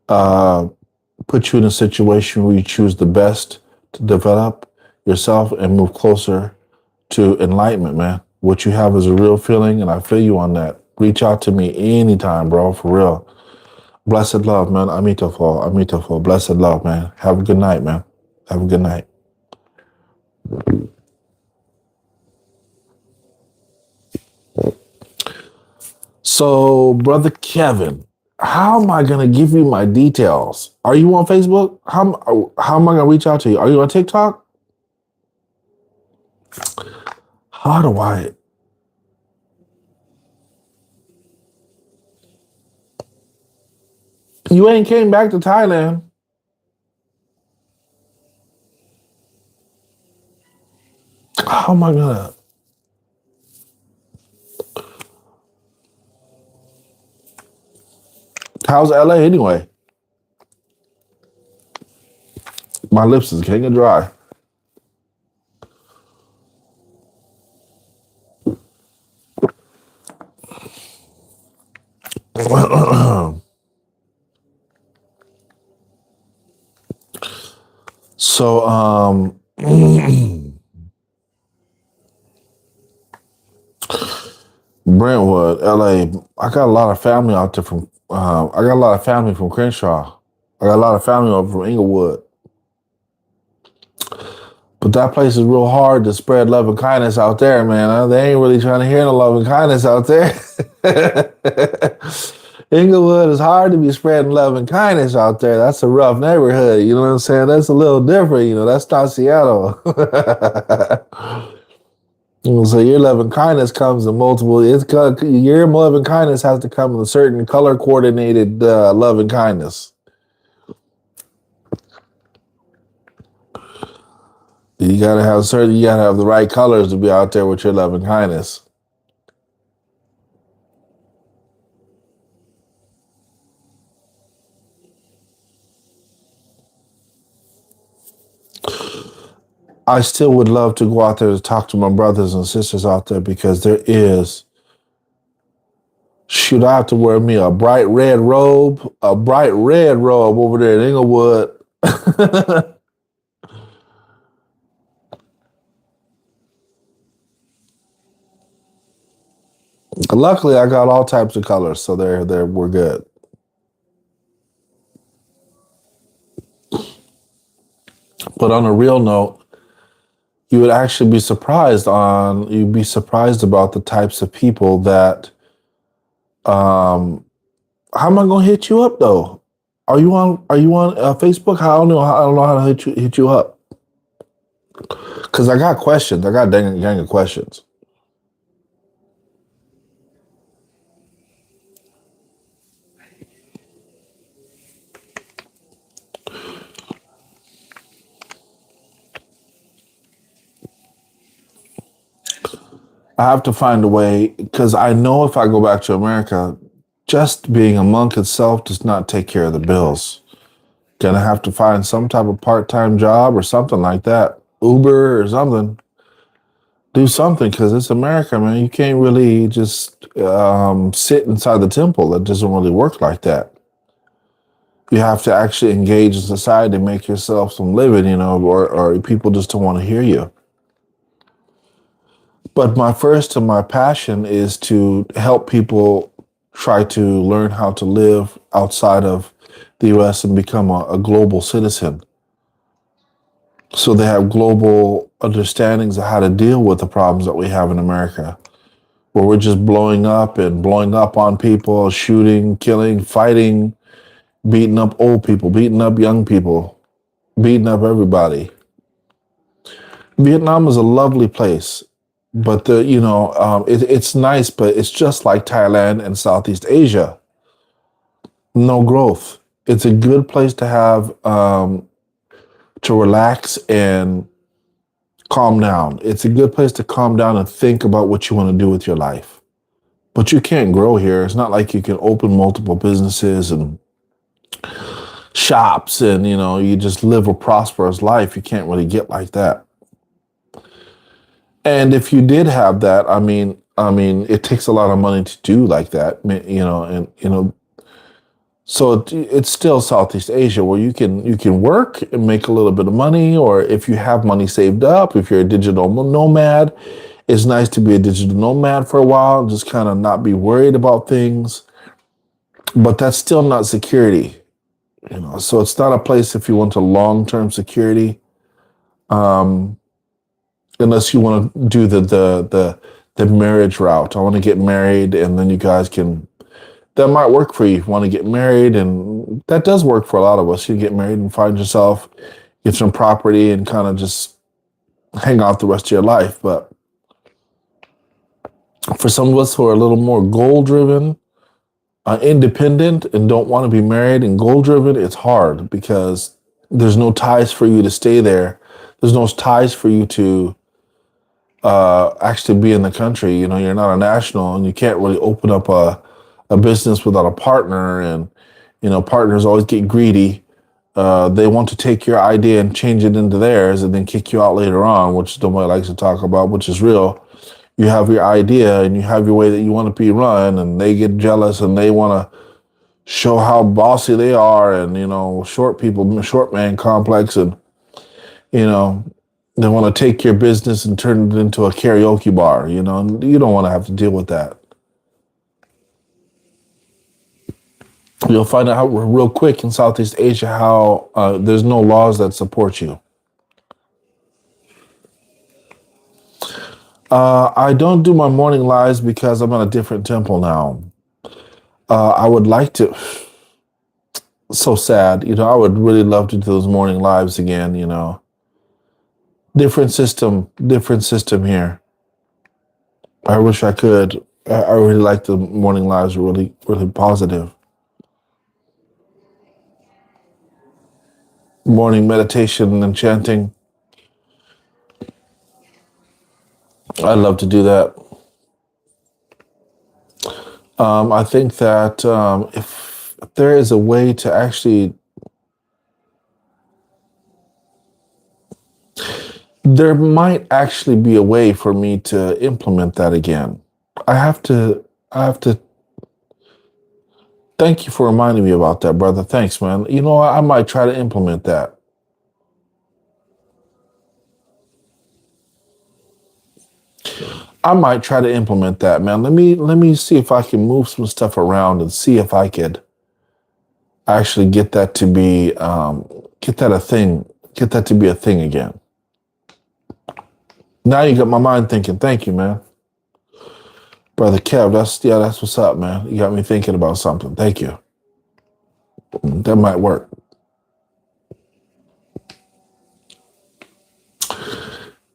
uh, put you in a situation where you choose the best to develop yourself and move closer to enlightenment, man. What you have is a real feeling, and I feel you on that. Reach out to me anytime, bro, for real. Blessed love, man. Amitofo, Amitofo. Blessed love, man. Have a good night, man. Have a good night. So, brother Kevin, how am I gonna give you my details? Are you on Facebook? How am I gonna reach out to you? Are you on TikTok? How do I? You ain't came back to Thailand. How am I gonna? How's LA anyway? My lips is getting dry. So, Brentwood, LA. I got a lot of family out there from. I got a lot of family from Crenshaw. I got a lot of family over from Inglewood. But that place is real hard to spread love and kindness out there, man. They ain't really trying to hear no love and kindness out there. Inglewood is hard to be spreading love and kindness out there. That's a rough neighborhood. You know what I'm saying? That's a little different. That's not Seattle. So your love and kindness comes in multiple. Your love and kindness has to come in a certain color coordinated love and kindness. You gotta have the right colors to be out there with your loving kindness. I still would love to go out there to talk to my brothers and sisters out there because there is, shoot, I have to wear me a bright red robe over there in Inglewood. Luckily, I got all types of colors, so we're good. But on a real note, you would actually be you'd be surprised about the types of people that, um, how am I going to hit you up though? Are you on Facebook? I don't know how to hit you up. Cause I got questions. I got gang of questions. I have to find a way because I know if I go back to America, just being a monk itself does not take care of the bills. Gonna have to find some type of part-time job or something like that. Uber or something. Do something because it's America, man. You can't really just sit inside the temple. That doesn't really work like that. You have to actually engage in society, make yourself some living, or people just don't want to hear you. But my first and my passion is to help people try to learn how to live outside of the US and become a global citizen. So they have global understandings of how to deal with the problems that we have in America, where we're just blowing up on people, shooting, killing, fighting, beating up old people, beating up young people, beating up everybody. Vietnam is a lovely place, but it's nice, but it's just like Thailand and Southeast Asia. No growth. It's a good place to have to relax and calm down. It's a good place to calm down and think about what you want to do with your life. But you can't grow here. It's not like you can open multiple businesses and shops and you just live a prosperous life. You can't really get like that. And if you did have that, it takes a lot of money to do like that, and so it's still Southeast Asia where you can work and make a little bit of money, or if you have money saved up, if you're a digital nomad, it's nice to be a digital nomad for a while, and just kind of not be worried about things. But that's still not security, So it's not a place if you want a long-term security. Um, Unless you want to do the marriage route. I want to get married, and then you guys can. That might work for you. If you want to get married, and that does work for a lot of us. You get married and find yourself, get some property, and kind of just hang out the rest of your life. But for some of us who are a little more goal driven, independent, and don't want to be married and goal driven, it's hard because there's no ties for you to stay there. There's no ties for you to actually be in the country. You're not a national, and you can't really open up a business without a partner. And partners always get greedy. They want to take your idea and change it into theirs, and then kick you out later on, which nobody likes to talk about, which is real. You have your idea and you have your way that you want to be run, and they get jealous and they want to show how bossy they are, and short man complex, and you know, they want to take your business and turn it into a karaoke bar, and you don't want to have to deal with that. You'll find out real quick in Southeast Asia how there's no laws that support you. I don't do my morning lives because I'm at a different temple now. I would like to. So sad, I would really love to do those morning lives again. Different system here. I wish I could. I really like the morning lives. Really, really positive. Morning meditation and chanting. I'd love to do that. I think that if there is a way to actually, there might actually be a way for me to implement that again. I have to, I have to thank you for reminding me about that, brother. Thanks, man. You know, I might try to implement that. I might try to implement that, man. Let me see if I can move some stuff around and see if I could actually get that to be get that a thing, get that to be a thing again. Now you got my mind thinking. Thank you, man. Brother Kev, that's what's up, man. You got me thinking about something. Thank you. That might work.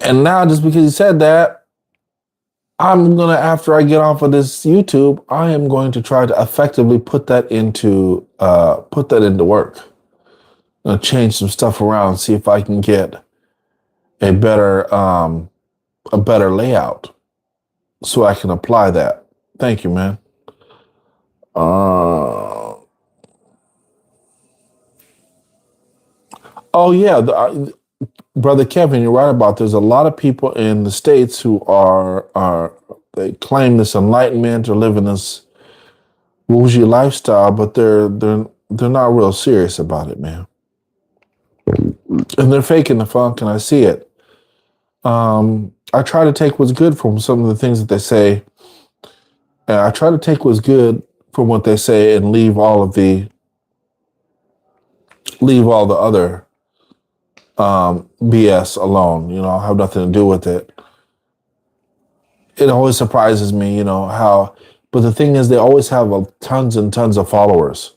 And now just because you said that, I'm gonna, after I get off of this YouTube, I am going to try to effectively put that into work. I'm gonna change some stuff around, see if I can get a better layout so I can apply that. Thank you, man. Oh yeah, brother Kevin, you're right about. There's a lot of people in the states who are they claim this enlightenment or living this bougie lifestyle, but they're not real serious about it, man. And they're faking the funk, and I see it. I try to take what's good from some of the things that they say. And I try to take what's good from what they say and leave all the other BS alone. You know, have nothing to do with it. It always surprises me, you know, how, but the thing is, they always have tons and tons of followers.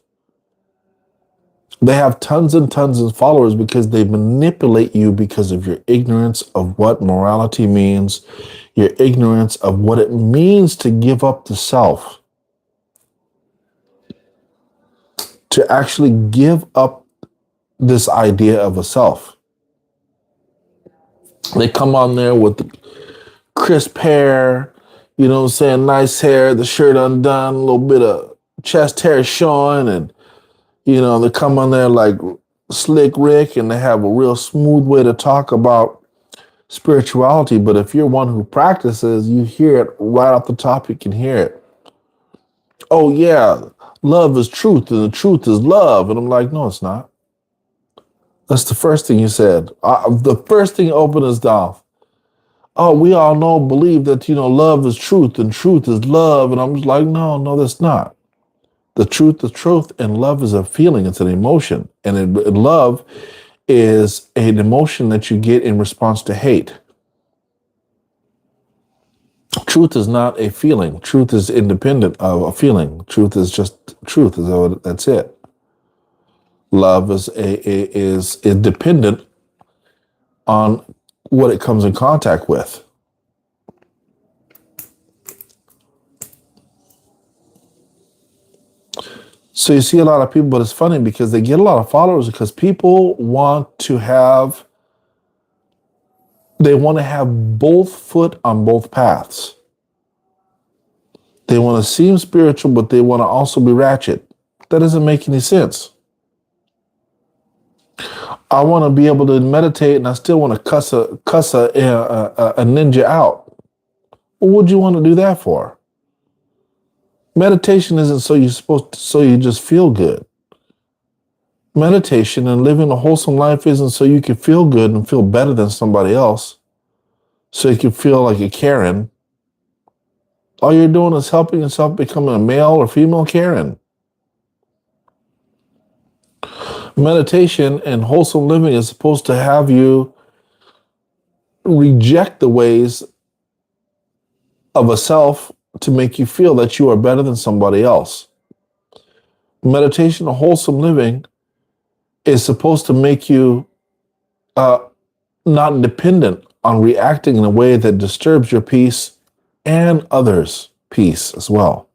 They have tons and tons of followers because they manipulate you because of your ignorance of what morality means, your ignorance of what it means to give up the self, to actually give up this idea of a self. They come on there with crisp hair, you know what I'm saying, nice hair, the shirt undone, a little bit of chest hair showing, and, you know, they come on there like Slick Rick, and they have a real smooth way to talk about spirituality. But if you're one who practices, you hear it right off the top, you can hear it. Oh, yeah, love is truth, and the truth is love. And I'm like, no, it's not. That's the first thing you said. The first thing opened his mouth. Oh, we all know, believe that, you know, love is truth and truth is love. And I'm just like, no, that's not. The truth is truth, and love is a feeling. It's an emotion. And love is an emotion that you get in response to hate. Truth is not a feeling. Truth is independent of a feeling. Truth is just truth. That's it. Love is dependent on what it comes in contact with. So you see a lot of people, but it's funny because they get a lot of followers because people they want to have both foot on both paths. They want to seem spiritual, but they want to also be ratchet. That doesn't make any sense. I want to be able to meditate, and I still want to cuss a ninja out. What would you want to do that for? Meditation isn't so you just feel good. Meditation and living a wholesome life isn't so you can feel good and feel better than somebody else, so you can feel like a Karen. All you're doing is helping yourself become a male or female Karen. Meditation and wholesome living is supposed to have you reject the ways of a self to make you feel that you are better than somebody else. Meditation and wholesome living is supposed to make you not dependent on reacting in a way that disturbs your peace and others' peace as well.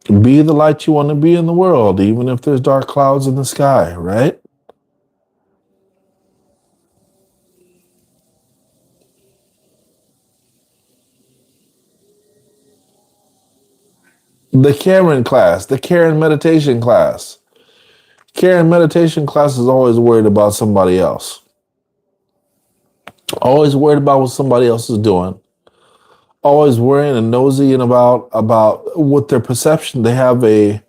Be the light you want to be in the world, even if there's dark clouds in the sky, right? The Karen class, the Karen meditation class. Karen meditation class is always worried about somebody else. Always worried about what somebody else is doing. Always worrying and nosy and about what their perception. They have a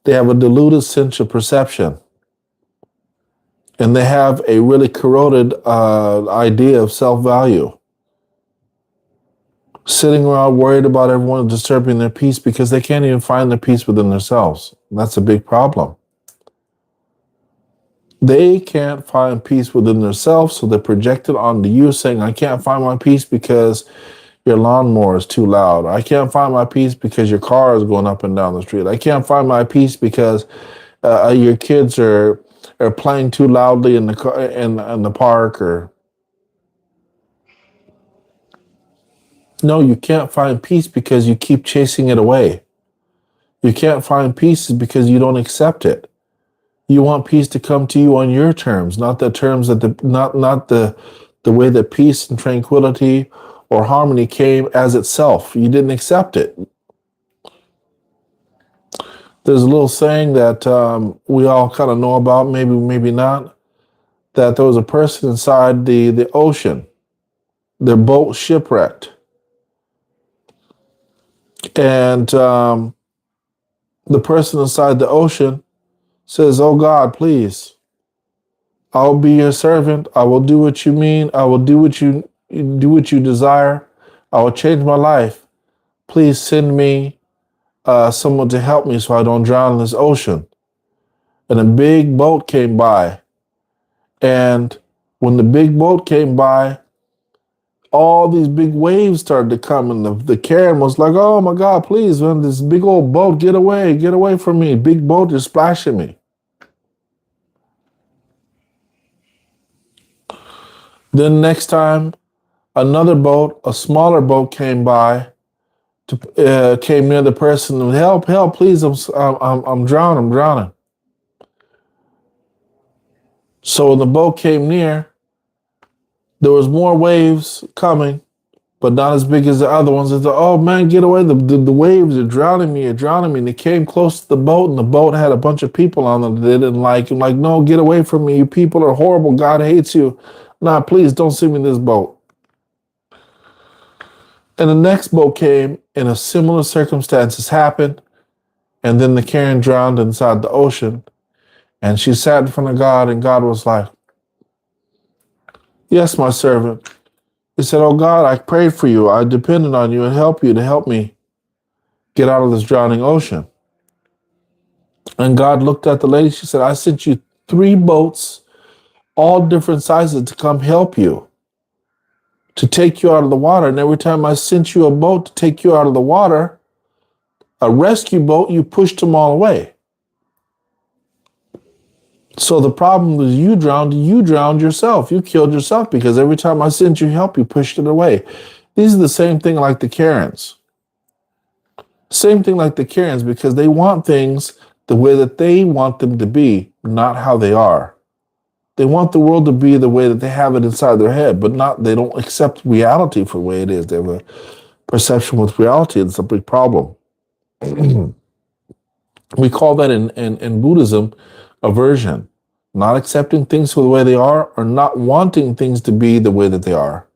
deluded sense of perception, and they have a really corroded idea of self-value. Sitting around worried about everyone disturbing their peace because they can't even find their peace within themselves. And that's a big problem. They can't find peace within themselves, so they project it onto you, saying, I can't find my peace because your lawnmower is too loud. I can't find my peace because your car is going up and down the street. I can't find my peace because your kids are playing too loudly in the car, in the park. Or no, you can't find peace because you keep chasing it away. You can't find peace because you don't accept it. You want peace to come to you on your terms, not the terms that not the way that peace and tranquility or harmony came as itself. You didn't accept it. There's a little saying that we all kind of know about, maybe not, that there was a person inside the ocean, their boat shipwrecked. And the person inside the ocean says, oh God, please, I'll be your servant. I will do what you mean. I will do what you desire. I will change my life. Please send me someone to help me so I don't drown in this ocean. And a big boat came by. And when the big boat came by, all these big waves started to come, and the Karen was like, oh my God, please, man, this big old boat, get away from me. Big boat is splashing me. Then next time, another boat, a smaller boat came by, came near the person, and help, please, I'm drowning. So when the boat came near, there was more waves coming, but not as big as the other ones. They thought, oh man, get away. The waves are drowning me. And they came close to the boat, and the boat had a bunch of people on it that they didn't like. I'm like, no, get away from me. You people are horrible. God hates you. Nah, please don't send me in this boat. And the next boat came, and a similar circumstances happened. And then the Karen drowned inside the ocean. And she sat in front of God, and God was like, yes, my servant. He said, oh God, I prayed for you. I depended on you and help you to help me get out of this drowning ocean. And God looked at the lady. She said, I sent you 3 boats, all different sizes, to come help you, to take you out of the water. And every time I sent you a boat to take you out of the water, a rescue boat, you pushed them all away. So the problem was you drowned yourself. You killed yourself because every time I sent you help, you pushed it away. These are the same thing like the Karens. Same thing like the Karens, because they want things the way that they want them to be, not how they are. They want the world to be the way that they have it inside their head, but they don't accept reality for the way it is. They have a perception with reality. It's a big problem. We call that in Buddhism aversion, not accepting things for the way they are, or not wanting things to be the way that they are.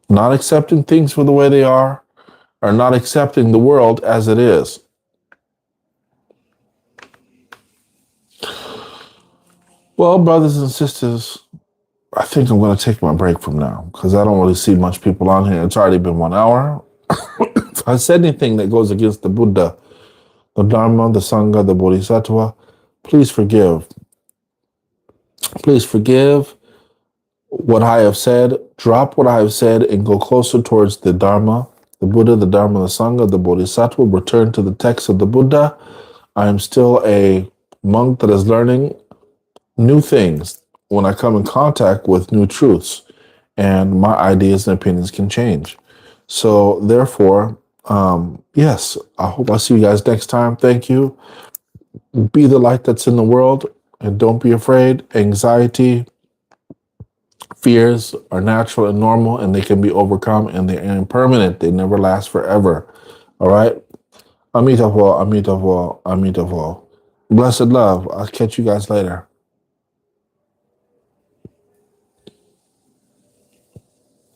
Not accepting things for the way they are, or not accepting the world as it is. Well, brothers and sisters, I think I'm going to take my break from now because I don't really see much people on here. It's already been 1 hour. If I said anything that goes against the Buddha, the Dharma, the Sangha, the Bodhisattva, please forgive. Please forgive what I have said. Drop what I have said and go closer towards the Dharma, the Buddha, the Dharma, the Sangha, the Bodhisattva. Return to the text of the Buddha. I am still a monk that is learning new things when I come in contact with new truths, and my ideas and opinions can change. So therefore, yes, I hope I see you guys next time. Thank you. Be the light that's in the world, and don't be afraid. Anxiety, fears are natural and normal, and they can be overcome, and they're impermanent. They never last forever. All right? Amita, Amita, Amita. Blessed love. I'll catch you guys later.